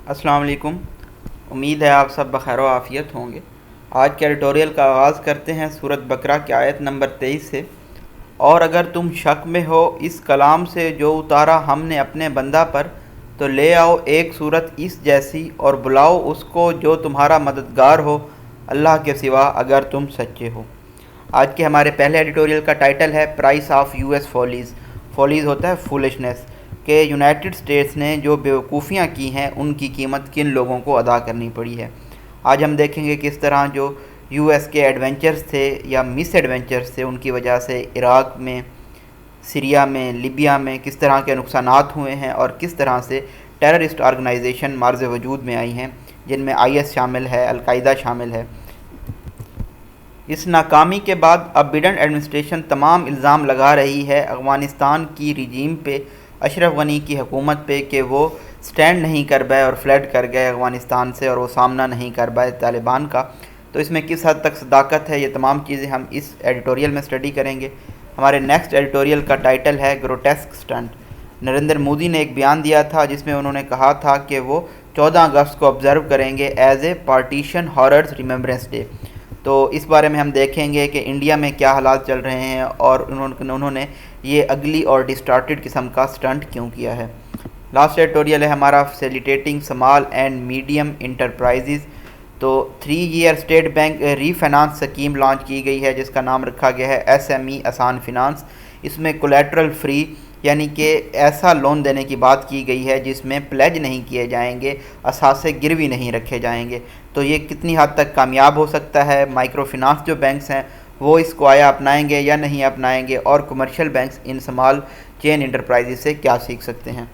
السلام علیکم۔ امید ہے آپ سب بخیر و عافیت ہوں گے۔ آج کے ایڈیٹوریل کا آغاز کرتے ہیں سورۃ بقرہ کی آیت نمبر 23 سے۔ اور اگر تم شک میں ہو اس کلام سے جو اتارا ہم نے اپنے بندہ پر، تو لے آؤ ایک صورت اس جیسی اور بلاؤ اس کو جو تمہارا مددگار ہو اللہ کے سوا اگر تم سچے ہو۔ آج کے ہمارے پہلے ایڈیٹوریل کا ٹائٹل ہے پرائس آف یو ایس فولیز۔ فولیز ہوتا ہے فولشنس، کہ یونائٹڈ اسٹیٹس نے جو بیوقوفیاں کی ہیں ان کی قیمت کن لوگوں کو ادا کرنی پڑی ہے۔ آج ہم دیکھیں گے کس طرح جو یو ایس کے ایڈونچرز تھے یا مس ایڈونچرز تھے ان کی وجہ سے عراق میں، سیریا میں، لیبیا میں کس طرح کے نقصانات ہوئے ہیں، اور کس طرح سے ٹیررسٹ آرگنائزیشن مارز وجود میں آئی ہیں جن میں آئی ایس شامل ہے، القاعدہ شامل ہے۔ اس ناکامی کے بعد اب بائیڈن ایڈمنسٹریشن تمام الزام لگا رہی ہے افغانستان کی رجیم پہ، اشرف غنی کی حکومت پہ، کہ وہ سٹینڈ نہیں کر پائے اور فلیڈ کر گئے افغانستان سے اور وہ سامنا نہیں کر پائے طالبان کا۔ تو اس میں کس حد تک صداقت ہے، یہ تمام چیزیں ہم اس ایڈیٹوریل میں اسٹڈی کریں گے۔ ہمارے نیکسٹ ایڈیٹوریل کا ٹائٹل ہے گروٹیسک سٹنٹ۔ نریندر مودی نے ایک بیان دیا تھا جس میں انہوں نے کہا تھا کہ وہ 14 اگست کو آبزرو کریں گے as a partition horrors remembrance day. تو اس بارے میں ہم دیکھیں گے کہ انڈیا میں کیا حالات چل رہے ہیں اور انہوں نے یہ اگلی اور ڈسٹارٹڈ قسم کا سٹنٹ کیوں کیا ہے۔ لاسٹ ایڈیٹوریل ہے ہمارا facilitating small and medium enterprises. تو 3 ایئر اسٹیٹ بینک ری فائنانس اسکیم لانچ کی گئی ہے جس کا نام رکھا گیا ہے ایس ایم ای آسان فنانس۔ اس میں کولیٹرل فری یعنی کہ ایسا لون دینے کی بات کی گئی ہے جس میں پلیج نہیں کیے جائیں گے، اثاثے گروی نہیں رکھے جائیں گے۔ تو یہ کتنی حد تک کامیاب ہو سکتا ہے؟ مائکرو فنانس جو بینکس ہیں وہ اس کو آیا اپنائیں گے یا نہیں اپنائیں گے، اور commercial banks in small chain enterprises سے کیا سیکھ سکتے ہیں؟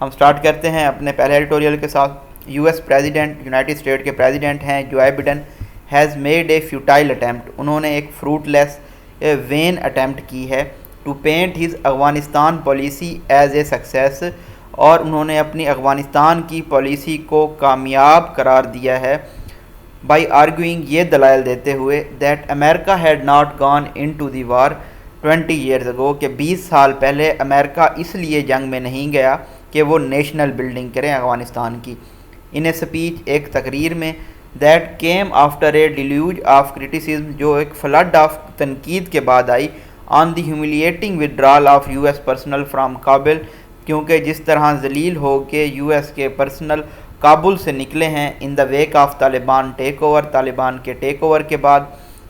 ہم سٹارٹ کرتے ہیں اپنے پہلے ایڈیٹوریل کے ساتھ۔ U S president, United State کے پریزیڈنٹ ہیں جو Biden, has made a futile attempt, انہوں نے ایک فروٹ لیس وین اٹیمپٹ کی ہے to paint his Afghanistan policy as a success, اور انہوں نے اپنی افغانستان کی پالیسی کو کامیاب قرار دیا ہے بائی آرگوئنگ، یہ دلائل دیتے ہوئے that America had not gone into the war 20 years ago، کہ 20 سال پہلے امریکہ اس لیے جنگ میں نہیں گیا کہ وہ نیشنل بلڈنگ کریں افغانستان کی۔ ان اے اسپیچ، ایک تقریر میں، that came after a deluge of criticism, جو ایک فلڈ آف تنقید کے بعد آئی، on the humiliating withdrawal of U S personnel from Kabul, کیونکہ جس طرح ذلیل ہو کے یو ایس کے پرسنل کابل سے نکلے ہیں in the wake of Taliban take over, Taliban کے ٹیک اوور کے بعد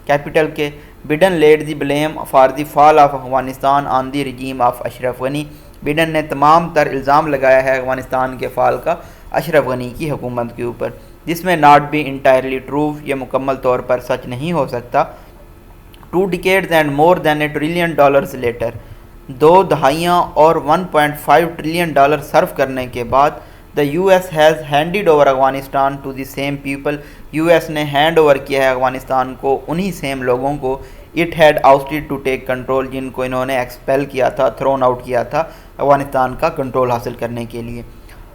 کیپٹل کے۔ Biden laid the blame for the fall of Afghanistan on the regime of Ashraf Ghani, Biden نے تمام تر الزام لگایا ہے افغانستان کے فال کا اشرف غنی کی حکومت کے اوپر، جس میں ناٹ بی انٹائرلی ٹرو، یہ مکمل طور پر سچ نہیں ہو سکتا۔ 2 decades and more than $1 trillion later, 2 دہائیاں اور $1.5 trillion صرف کرنے کے بعد، the U S has handed over Afghanistan to the same people, U S نے ہینڈ اوور کیا ہے افغانستان کو انہی سیم لوگوں کو، it had ousted to take control, جن کو انہوں نے ایکسپیل کیا تھا، تھرون آؤٹ کیا تھا افغانستان کا کنٹرول حاصل کرنے کے لیے۔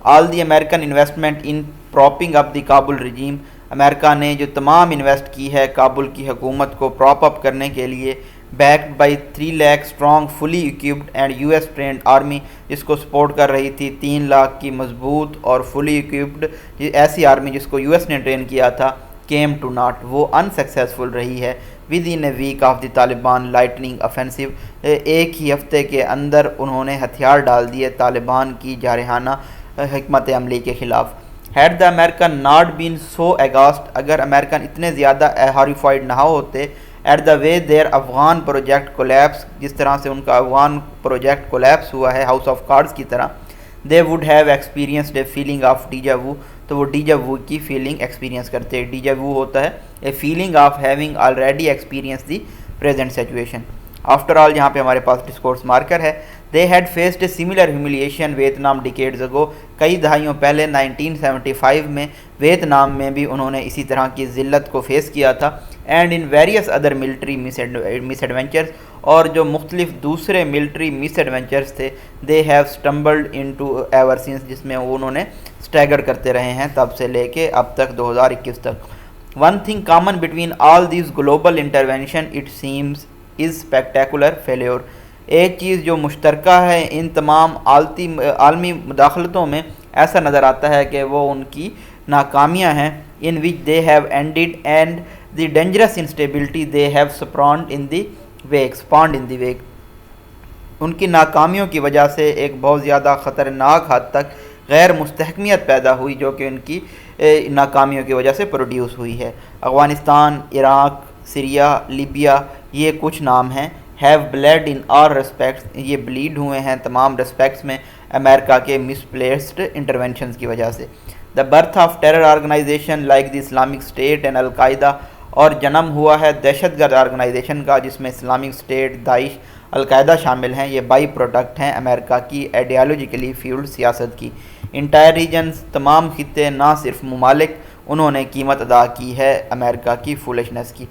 آل دی امریکن انویسٹمنٹ ان پراپنگ اپ دی کابل رجیم، امریکہ نے جو تمام انویسٹ کی ہے کابل کی حکومت کو پراپ اپ کرنے کے لیے، backed by 3 lakh strong fully equipped and U S trained army, جس کو سپورٹ کر رہی تھی 3 لاکھ کی مضبوط اور فلی اکوپڈ ایسی آرمی جس کو یو ایس نے ٹرین کیا تھا، کیم ٹو ناٹ، وہ انسکسیسفل رہی ہے within a week of the Taliban lightning offensive, ایک ہی ہفتے کے اندر انہوں نے ہتھیار ڈال دیے طالبان کی جارحانہ حکمت عملی کے خلاف۔ Had the American not been so aghast, اگر امریکن اتنے زیادہ ہاریفائڈ نہ ہوتے at the way their Afghan project collapse, جس طرح سے ان کا افغان پروجیکٹ کولیپس ہوا ہے ہاؤس آف کارڈز کی طرح، they would have experienced a feeling of deja vu, تو وہ ڈیجا وو کی فیلنگ ایکسپیرینس کرتے۔ ڈیجا وو ہوتا ہے اے feeling of having already experience the present situation. After all یہاں پہ ہمارے پاس ڈسکورس مارکر ہے، they had faced a similar humiliation Vietnam decades اگو، کئی دہائیوں پہلے 1975 میں ویتنام میں بھی انہوں نے اسی طرح کی ذلت کو فیس کیا تھا، and in various other military misadventures, اور جو مختلف دوسرے ملٹری مس ایڈونچرز تھے، they have stumbled into ever since, جس میں انہوں نے سٹیگر کرتے رہے ہیں تب سے لے کے اب تک 2021 تک۔ One thing common between all these global intervention it seems is spectacular failure, ایک چیز جو مشترکہ ہے ان تمام عالمی مداخلتوں میں، ایسا نظر آتا ہے کہ وہ ان کی ناکامیاں ہیں in which they have ended and the dangerous instability they have spawned in the wake. ان کی ناکامیوں کی وجہ سے ایک بہت زیادہ خطرناک حد تک غیر مستحکمیت پیدا ہوئی جو کہ ان کی ناکامیوں کی وجہ سے پروڈیوس ہوئی ہے۔ افغانستان، عراق، سیریا، لیبیا، یہ کچھ نام ہیں۔ Have bled in all respects, یہ بلیڈ ہوئے ہیں تمام ریسپیکٹس میں امریکہ کے مس پلیسڈ انٹرونشنز کی وجہ سے۔ The birth of terror organization like the Islamic State and al Qaeda, اور جنم ہوا ہے دہشت گرد آرگنائزیشن کا جس میں اسلامک اسٹیٹ، داعش، القاعدہ شامل ہیں۔ یہ بائی پروڈکٹ ہیں امریکہ کی آئیڈیالوجیکلی فیولڈ سیاست کی۔ انٹائر ریجنز، تمام خطے، نہ صرف ممالک، انہوں نے قیمت ادا کی ہے امریکہ کی فولشنس کی۔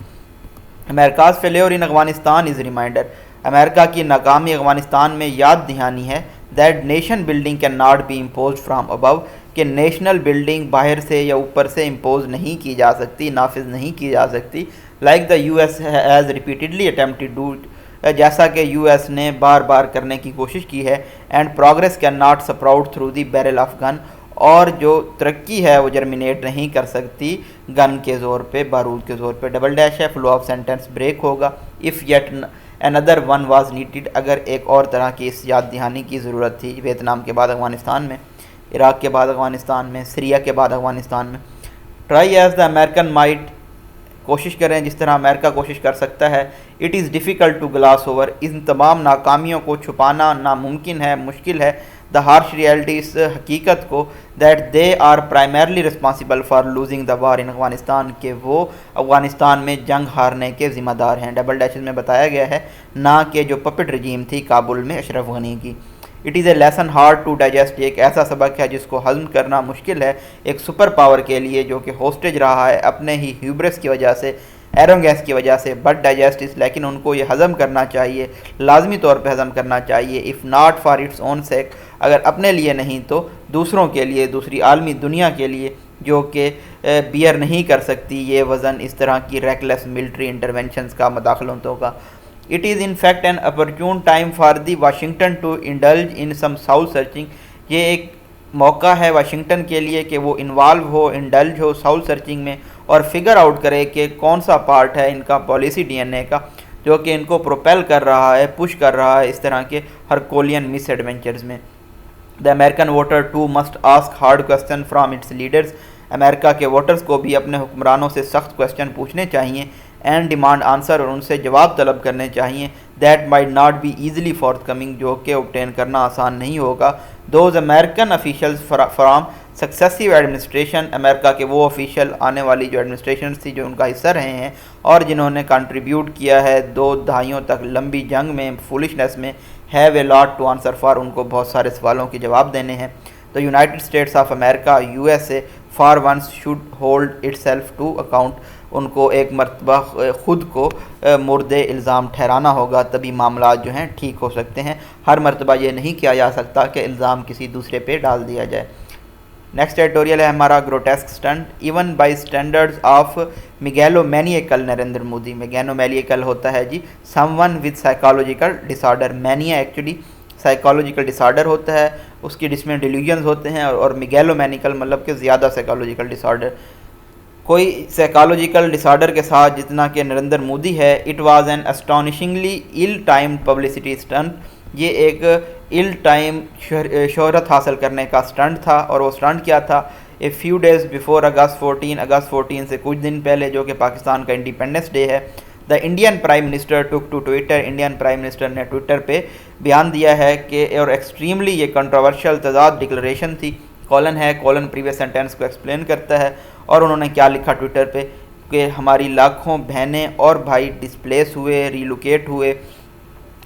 America's failure in Afghanistan is reminder, امریکہ کی ناکامی افغانستان میں یاد دہانی ہے that nation building can not be imposed from above, کہ نیشنل بلڈنگ باہر سے یا اوپر سے امپوز نہیں کی جا سکتی، نافذ نہیں کی جا سکتی۔ Like the U S has repeatedly attempted do it, جیسا کہ یو ایس نے بار بار کرنے کی کوشش کی ہے۔ And progress can not sprout through the barrel of gun, اور جو ترقی ہے وہ جرمینیٹ نہیں کر سکتی گن کے زور پہ، بارود کے زور پہ۔ ڈبل ڈیش ہے، فلو آف سینٹنس بریک ہوگا۔ If yet another one was needed، اگر ایک اور طرح کی اس یاد دہانی کی ضرورت تھی، ویتنام کے بعد افغانستان میں، عراق کے بعد افغانستان میں، سیریا کے بعد افغانستان میں۔ Try as the American might, کوشش کریں جس طرح امریکہ کوشش کر سکتا ہے۔ It is difficult to gloss over, ان تمام ناکامیوں کو چھپانا ناممکن ہے، مشکل ہے۔ دا ہارش ریئلٹی، اس حقیقت کو، that they are primarily responsible for losing the war in Afghanistan, کہ وہ افغانستان میں جنگ ہارنے کے ذمہ دار ہیں۔ ڈبل ڈیشز میں بتایا گیا ہے، نہ کہ جو پپٹ رجیم تھی کابل میں اشرف غنی کی۔ It is a lesson hard to digest, ایک ایسا سبق ہے جس کو ہضم کرنا مشکل ہے ایک سپر پاور کے لیے جو کہ ہوسٹیج رہا ہے اپنے ہی ہیوبرس کی وجہ سے، ایروگینس کی وجہ سے۔ بٹ ڈائجسٹ، لیکن ان کو یہ ہضم کرنا چاہیے، لازمی طور پہ ہضم کرنا چاہیے۔ If not for its own sake, اگر اپنے لیے نہیں تو دوسروں کے لیے، دوسری عالمی دنیا کے لیے جو کہ بیئر نہیں کر سکتی یہ وزن اس طرح کی ریکلیس ملٹری انٹرونشنز کا، مداخلتوں کا۔ It is in fact an opportune time for the Washington to indulge in some soul searching، یہ ایک موقع ہے واشنگٹن کے لیے کہ وہ انوالو ہو، انڈلج ہو ساؤل سرچنگ میں، اور فگر آؤٹ کرے کہ کون سا پارٹ ہے ان کا پالیسی ڈی این اے کا جو کہ ان کو پروپیل کر رہا ہے، پش کر رہا ہے اس طرح کے ہرکولین مس ایڈونچرز میں۔ The American voter too must ask hard question from its leaders، امریکہ کے ووٹرز کو بھی اپنے حکمرانوں سے سخت کوسچن پوچھنے چاہیے، اینڈ ڈیمانڈ آنسر، اور ان سے جواب طلب کرنے چاہیے، that might not be easily forthcoming, جو کہ اوبٹین کرنا آسان نہیں ہوگا۔ Those American officials from successive administration, امریکہ کے وہ آفیشل آنے والی جو ایڈمنسٹریشنز تھی جو ان کا حصہ رہے ہیں اور جنہوں نے کنٹریبیوٹ کیا ہے 2 دہائیوں تک لمبی جنگ میں، فولشنس میں، have a lot to answer for, ان کو بہت سارے سوالوں کے جواب دینے ہیں۔ تو United States of America, U S A, for once should hold itself to account, ان کو ایک مرتبہ خود کو مورد الزام ٹھہرانا ہوگا، تبھی معاملات جو ہیں ٹھیک ہو سکتے ہیں۔ ہر مرتبہ یہ نہیں کیا جا سکتا کہ الزام کسی دوسرے پہ ڈال دیا جائے۔ نیکسٹ ایڈیٹوریل ہے ہمارا grotesque stunt, even by standards of megalomaniacal Narendra Modi. Megalomaniacal ہوتا ہے جی someone with psychological disorder, mania actually psychological disorder ہوتا ہے، اس کی جس میں ڈیلیوژنز ہوتے ہیں، اور میگالومینیکل مطلب کہ زیادہ سائیکالوجیکل ڈس آرڈر۔ کوئی سائیکالوجیکل ڈس آرڈر کے ساتھ جتنا کہ نریندر مودی ہے۔ It was an astonishingly ill time publicity stunt, یہ ایک ایل ٹائم شہرت حاصل کرنے کا اسٹنٹ تھا، اور وہ اسٹنٹ کیا تھا؟ اے فیو ڈیز بیفور اگست 14، اگست 14 سے کچھ دن پہلے جو کہ پاکستان کا انڈیپینڈنس ڈے ہے، the Indian prime minister took to Twitter, Indian prime minister نے ٹویٹر پہ بیان دیا ہے کہ، اور ایکسٹریملی یہ کنٹروورشل تضاد ڈکلریشن تھی، کولن ہے، کولن پریویس سینٹینس کو ایکسپلین کرتا ہے، اور انہوں نے کیا لکھا ٹویٹر پہ کہ ہماری لاکھوں بہنیں اور بھائی ڈسپلیس ہوئے، ریلوکیٹ ہوئے،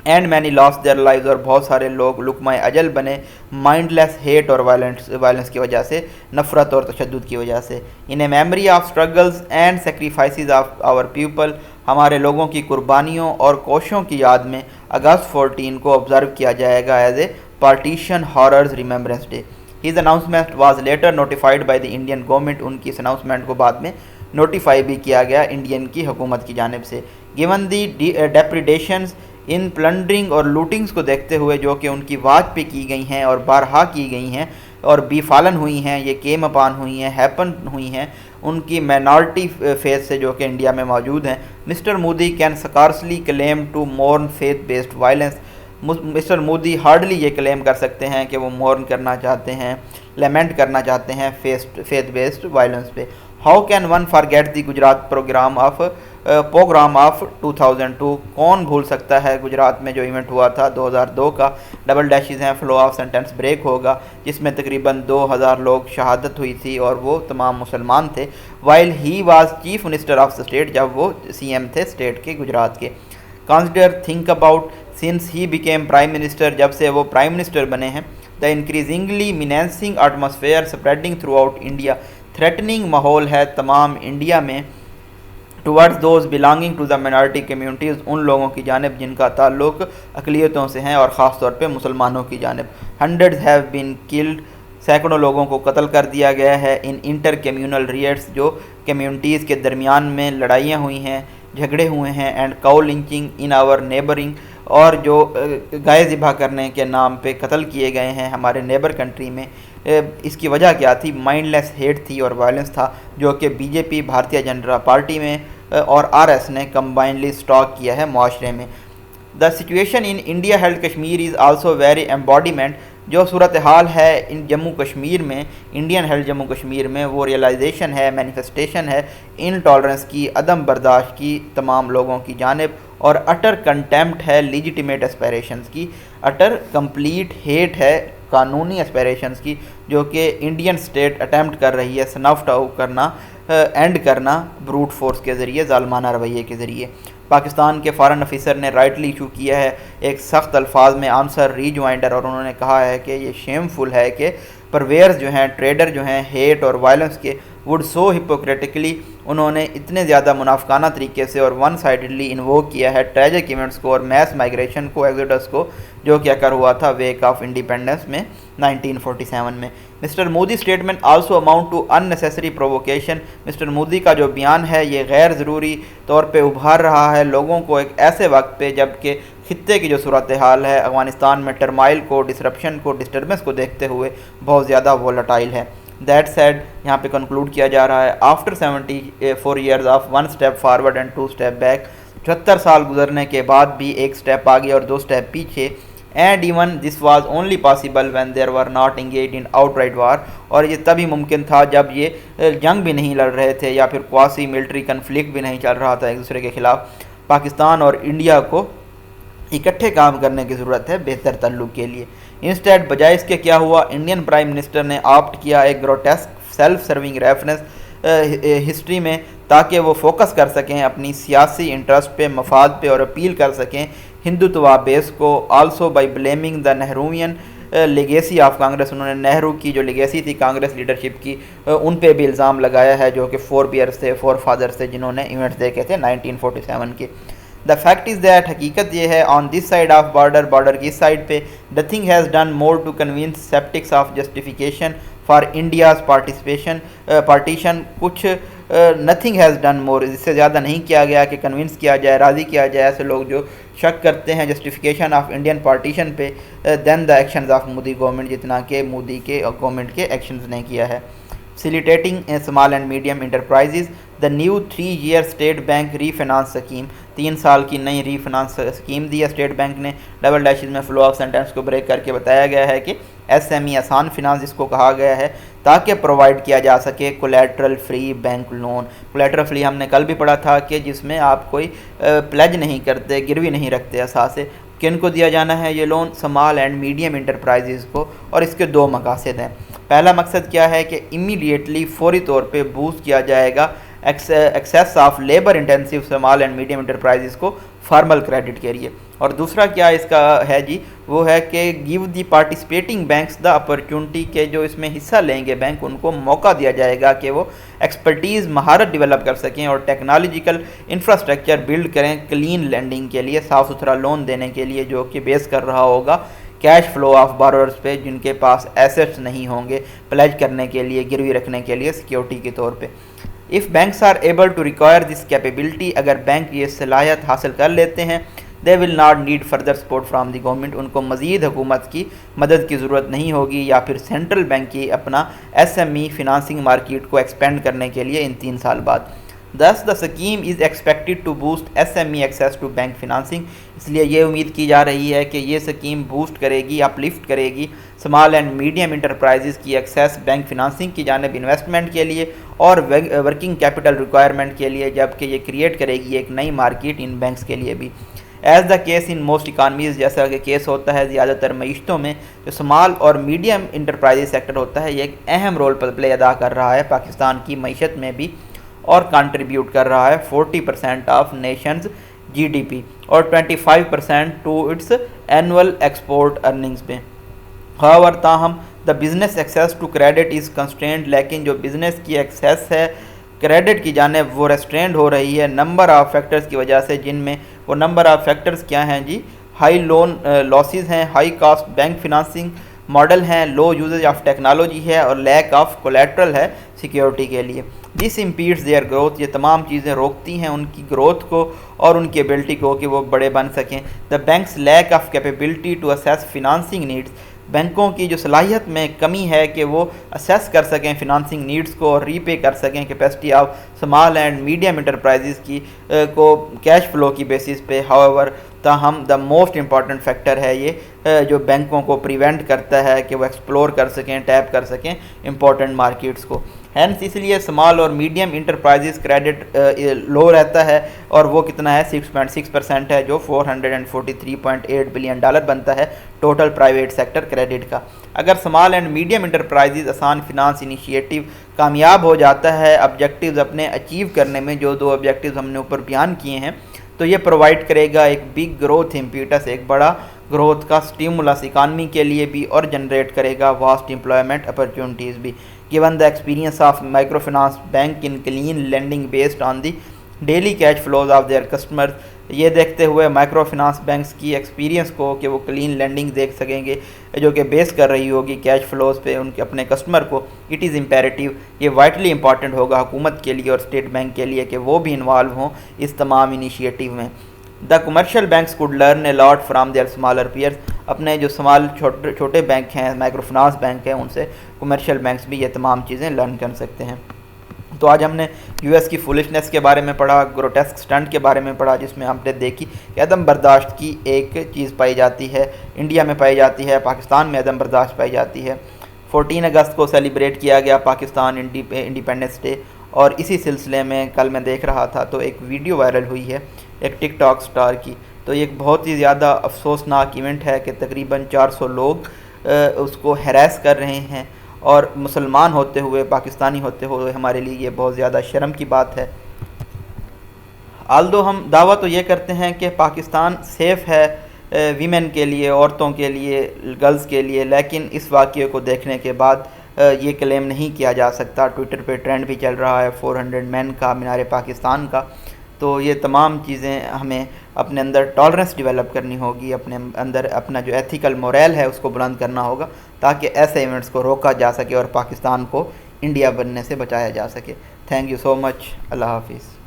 and many lost their lives, اور بہت سارے لوگ لقمہ اجل بنے، مائنڈ لیس ہیٹ اور وائلنس کی وجہ سے، نفرت اور تشدد کی وجہ سے۔ In a memory of struggles and sacrifices of our people, ہمارے لوگوں کی قربانیوں اور کوششوں کی یاد میں اگست 14 کو آبزرو کیا جائے گا as a partition horrors remembrance day. His announcement was later notified by the Indian government, ان کی اس اناؤنسمنٹ کو بعد میں نوٹیفائی بھی کیا گیا انڈین کی حکومت کی جانب سے۔ گیون دی ڈیپریڈیشنز ان پلنڈرنگ اور لوٹنگز کو دیکھتے ہوئے جو کہ ان کی واچ پہ کی گئی ہیں اور بارہا کی گئی ہیں، اور بی فالن ہوئی ہیں، یہ کیم اپان ہوئی ہیں، ہیپن ہوئی ہیں ان کی مائنارٹی فیتھ سے جو کہ انڈیا میں موجود ہیں۔ Mister Modi can scarcely claim to mourn faith based violence, Mister Modi hardly یہ کلیم کر سکتے ہیں کہ وہ مورن کرنا چاہتے ہیں، لیمنٹ کرنا چاہتے ہیں فیتھ بیسڈ وائلنس پہ۔ How can one forget the Gujarat pogrom of 2002، کون بھول سکتا ہے گجرات میں جو ایونٹ ہوا تھا 2002 کا، ڈبل ڈیشز ہیں، فلو آف سینٹنس بریک ہوگا، جس میں تقریباً 2000 لوگ شہادت ہوئی تھی اور وہ تمام مسلمان تھے، while he was chief minister of the state, جب وہ سی ایم تھے اسٹیٹ کے گجرات کے۔ Consider think about since he became prime minister, جب سے وہ پرائم منسٹر بنے ہیں، the increasingly menacing atmosphere spreading throughout India, threatening ماحول ہے تمام انڈیا میں، towards those belonging to the minority communities, ان لوگوں کی جانب جن کا تعلق اقلیتوں سے ہیں اور خاص طور پہ مسلمانوں کی جانب۔ ہنڈریڈز ہیو بین کلڈ، سینکڑوں لوگوں کو قتل کر دیا گیا ہے، ان انٹر کمیونل ریٹس، جو کمیونٹیز کے درمیان میں لڑائیاں ہوئی ہیں، جھگڑے ہوئے ہیں، and cow lynching in our neighbouring, اور جو گائے ذبح کرنے کے نام پہ قتل کیے گئے ہیں ہمارے نیبر کنٹری میں۔ اس کی وجہ کیا تھی؟ مائنڈ لیس ہیٹ تھی اور وائلنس تھا، جو کہ بی جے پی، بھارتیہ جنتا پارٹی میں اور آر ایس نے کمبائنڈلی سٹاک کیا ہے معاشرے میں۔ The situation in India held Kashmir is also very embodiment, جو صورتحال ہے ان جموں کشمیر میں، انڈین ہیلڈ جموں کشمیر میں، وہ ریئلائزیشن ہے، مینیفیسٹیشن ہے ان ٹالرنس کی، عدم برداشت کی تمام لوگوں کی جانب، اور اٹر کنٹیمپٹ ہے لیجیٹیمیٹ اسپیریشنز کی، اٹر کمپلیٹ ہیٹ ہے قانونی اسپیریشنز کی، جو کہ انڈین سٹیٹ اٹیمپٹ کر رہی ہے سنفٹ آؤٹ کرنا، اینڈ کرنا بروٹ فورس کے ذریعے، ظالمانہ رویے کے ذریعے۔ پاکستان کے فارن افیسر نے رائٹلی ایشو کیا ہے ایک سخت الفاظ میں آنسر ری جوائنڈر، اور انہوں نے کہا ہے کہ یہ شیم فل ہے کہ پرویئرز جو ہیں، ٹریڈر جو ہیں ہیٹ اور وائلنس کے، وڈ سو ہپوکریٹکلی، انہوں نے اتنے زیادہ منافقانہ طریقے سے اور ون سائڈڈلی انووک کیا ہے ٹریجک ایونٹس کو اور میس مائگریشن کو، ایگزوڈس کو، جو کہ اکر ہوا تھا ویک آف انڈیپینڈنس میں 1947 میں۔ Mister Modi statement also amount to unnecessary provocation, mister Modi کا جو بیان ہے یہ غیر ضروری طور پہ ابھار رہا ہے لوگوں کو ایک ایسے وقت پہ جب کہ خطے کی جو صورتحال ہے افغانستان میں ٹرمائل کو، ڈسرپشن کو، ڈسٹربنس کو دیکھتے ہوئے بہت زیادہ وولٹائل ہے۔ دیٹ سیڈ، یہاں پہ کنکلوڈ کیا جا رہا ہے، after 74 years of 1 step forward and 2 step back, 74 سال گزرنے کے بعد بھی ایک اسٹیپ آگے اور 2 اسٹیپ پیچھے، and even this was only possible when there were not engaged in outright war, اور یہ تبھی ممکن تھا جب یہ جنگ بھی نہیں لڑ رہے تھے یا پھر کواسی ملٹری کنفلکٹ بھی نہیں چل رہا تھا ایک دوسرے کے خلاف۔ پاکستان اور انڈیا کو اکٹھے کام کرنے کی ضرورت ہے بہتر تعلق کے لیے۔ انسٹیڈ بجائے اس کے کیا ہوا، انڈین پرائم منسٹر نے آپٹ کیا ایک گروٹیسک سیلف سرونگ ریفرنس ہسٹری میں، تاکہ وہ فوکس کر سکیں اپنی سیاسی انٹرسٹ پہ، مفاد پہ، اور اپیل کر سکیں ہندوتوا بیس کو، also by blaming the Nehruvian legacy of Congress, انہوں نے نہرو کی جو لیگیسی تھی کانگریس لیڈرشپ کی، ان پہ بھی الزام لگایا ہے، جو کہ 4 پیئرس تھے، 4 فادرس تھے، جنہوں نے ایونٹس دیکھے تھے 1947 کے۔ دا فیکٹ از دیٹ، حقیقت یہ ہے، on this side of border, border کی اس سائڈ پہ، nothing has done more to convince sceptics of justification for India's partition, کچھ نتھنگ ہیز ڈن مور، اس سے زیادہ نہیں کیا گیا کہ کنونس کیا جائے، راضی کیا جائے ایسے لوگ جو شک کرتے ہیں جسٹیفیکیشن آف انڈین پارٹیشن پہ، دین the actions of Modi government, جتنا کہ مودی کے گورنمنٹ کے ایکشنز نے کیا ہے۔ Facilitating small and medium enterprises, the new 3 year State Bank refinance scheme, 3 سال کی نئی ری فنانس اسکیم دی ہے اسٹیٹ بینک نے، ڈبل ڈیشز میں فلو آف سینٹنس کو بریک کر کے بتایا گیا ہے کہ ایس ایم ای آسان فنانس جس کو کہا گیا ہے، تاکہ پرووائڈ کیا جا سکے collateral free bank loan. Collateral free ہم نے کل بھی پڑھا تھا کہ جس میں آپ کوئی پلیج نہیں کرتے، گروی نہیں رکھتے اثاثے، کن کو دیا جانا ہے یہ loan? Small and medium enterprises کو، اور اس کے 2 مقاصد ہیں۔ پہلا مقصد کیا ہے کہ امیڈیٹلی فوری طور پہ بوسٹ کیا جائے گا access of labour intensive small and medium enterprises کو فارمل کریڈٹ کے لیے، اور دوسرا کیا اس کا ہے جی، وہ ہے کہ give the participating banks the opportunity, کہ جو اس میں حصہ لیں گے بینک ان کو موقع دیا جائے گا کہ وہ ایکسپرٹیز، مہارت ڈیولپ کر سکیں اور ٹیکنالوجیکل انفراسٹرکچر بلڈ کریں کلین لینڈنگ کے لیے، صاف ستھرا لون دینے کے لیے، جو کہ بیس کر رہا ہوگا کیش فلو آف بارورز پہ، جن کے پاس ایسیٹس نہیں ہوں گے پلیج کرنے کے لیے، گروی رکھنے کے لیے سیکیورٹی کے طور پہ۔ If banks are able to require this capability، اگر بینک یہ صلاحیت حاصل کر لیتے ہیں، they will not need further support from the government. ان کو مزید حکومت کی مدد کی ضرورت نہیں ہوگی یا پھر سینٹرل بینک کی اپنا SME فنانسنگ مارکیٹ کو ایکسپینڈ کرنے کے لیے ان 3 سال بعد. Thus the scheme is expected to boost SME access to bank financing. اس لیے یہ امید کی جا رہی ہے کہ یہ سکیم بوسٹ کرے گی، اپ لفٹ کرے گی اسمال اینڈ میڈیم انٹرپرائزز کی ایکسیس بینک فنانسنگ کی جانب انویسٹمنٹ کے لیے اور ورکنگ کیپٹل ریکوائرمنٹ کے لیے، جبکہ یہ کریٹ کرے گی ایک نئی مارکیٹ ان بینکس کے لیے بھی. As the case in most economies, جیسا کہ کیس ہوتا ہے زیادہ تر معیشتوں میں، جو اسمال اور میڈیم انٹرپرائز سیکٹر ہوتا ہے یہ ایک اہم رول پلے ادا کر رہا ہے پاکستان کی معیشت میں بھی، اور کنٹریبیوٹ کر رہا ہے 40% آف نیشنز GDP اور 25% to its annual export earnings میں. however تاہم the business access to credit is constrained, لیکن جو بزنس کی ایکسیس ہے کریڈٹ کی جانب وہ ریسٹرینڈ ہو رہی ہے نمبر آف فیکٹرز کی وجہ سے، جن میں وہ نمبر آف فیکٹرز کیا ہیں جی؟ ہائی لون لاسز ہیں، high cost bank financing model ہیں، لو یوزیج آف ٹیکنالوجی ہے، اور لیک آف کولیٹرل ہے سیکیورٹی کے لیے. دس امپیڈس دیئر گروتھ، یہ تمام چیزیں روکتی ہیں ان کی گروتھ کو اور ان کی ایبلٹی کو کہ وہ بڑے بن سکیں. The banks lack of capability to assess financing needs, بینکوں کی جو صلاحیت میں کمی ہے کہ وہ اسیس کر سکیں فنانسنگ نیڈز کو اور ری پے کر سکیں capacity of small and medium enterprises کی کو کیش فلو کی بیسس پہ. however تاہم دا موسٹ امپارٹنٹ فیکٹر ہے یہ جو بینکوں کو پریونٹ کرتا ہے کہ وہ ایکسپلور کر سکیں، ٹیپ کر سکیں امپورٹنٹ مارکیٹس کو. ہینس اس لیے اسمال اور میڈیم انٹرپرائزز کریڈٹ لو رہتا ہے، اور وہ کتنا ہے 6.6% ہے، جو $443.8 بلین بنتا ہے ٹوٹل پرائیویٹ سیکٹر کریڈٹ کا. اگر اسمال اینڈ میڈیم انٹرپرائزز آسان فنانس انیشیٹو کامیاب ہو جاتا ہے آبجیکٹیوز اپنے اچیو کرنے میں، جو 2 آبجیکٹیوز ہم نے اوپر بیان کیے ہیں، تو یہ پرووائڈ کرے گا ایک بگ گروتھ امپیٹس، ایک بڑا گروتھ کا سٹیمولس اکانمی کے لیے بھی، اور جنریٹ کرے گا واسٹ امپلائمنٹ اپرچونٹیز بھی. given the experience of microfinance bank in clean lending based on the daily cash flows of their customers، یہ دیکھتے ہوئے مائکرو فنانس بینکس کی ایکسپیرینس کو کہ وہ کلین لینڈنگ دیکھ سکیں گے جو کہ بیس کر رہی ہوگی کیش فلوز پہ ان کے اپنے کسٹمر کو، اٹ از امپیریٹیو، یہ وائٹلی امپارٹنٹ ہوگا حکومت کے لیے اور اسٹیٹ بینک کے لیے کہ وہ بھی انوالو ہوں اس تمام انیشیٹو میں. The commercial banks could learn a lot from their smaller peers, اپنے جو چھوٹے بینک ہیں مائکرو فنانس بینک ہیں ان سے کمرشل بینکس بھی یہ تمام چیزیں لرن کر سکتے ہیں. تو آج ہم نے US کی فولشنس کے بارے میں پڑھا، گروٹیسک سٹنٹ کے بارے میں پڑھا، جس میں ہم نے دیکھی کہ عدم برداشت کی ایک چیز پائی جاتی ہے، انڈیا میں پائی جاتی ہے، پاکستان میں عدم برداشت پائی جاتی ہے. 14 اگست کو سیلیبریٹ کیا گیا پاکستان انڈیپینڈنس ڈے، اور اسی سلسلے میں کل میں دیکھ رہا تھا تو ایک ویڈیو وائرل ہوئی ہے ایک ٹک ٹاک سٹار کی. تو یہ ایک بہت ہی زیادہ افسوسناک ایونٹ ہے کہ تقریباً 400 لوگ اس کو ہیراس کر رہے ہیں، اور مسلمان ہوتے ہوئے، پاکستانی ہوتے ہوئے ہمارے لیے یہ بہت زیادہ شرم کی بات ہے. آلدو ہم دعویٰ تو یہ کرتے ہیں کہ پاکستان سیف ہے ویمن کے لیے، عورتوں کے لیے، گرلز کے لیے، لیکن اس واقعے کو دیکھنے کے بعد یہ کلیم نہیں کیا جا سکتا. ٹویٹر پہ ٹرینڈ بھی چل رہا ہے 400 مین کا، مینار پاکستان کا. تو یہ تمام چیزیں ہمیں اپنے اندر ٹالرنس ڈیولپ کرنی ہوگی، اپنے اندر اپنا جو ایتھیکل مورل ہے اس کو بلند کرنا ہوگا، تاکہ ایسے ایونٹس کو روکا جا سکے اور پاکستان کو انڈیا بننے سے بچایا جا سکے. تھینک یو سو مچ. اللہ حافظ.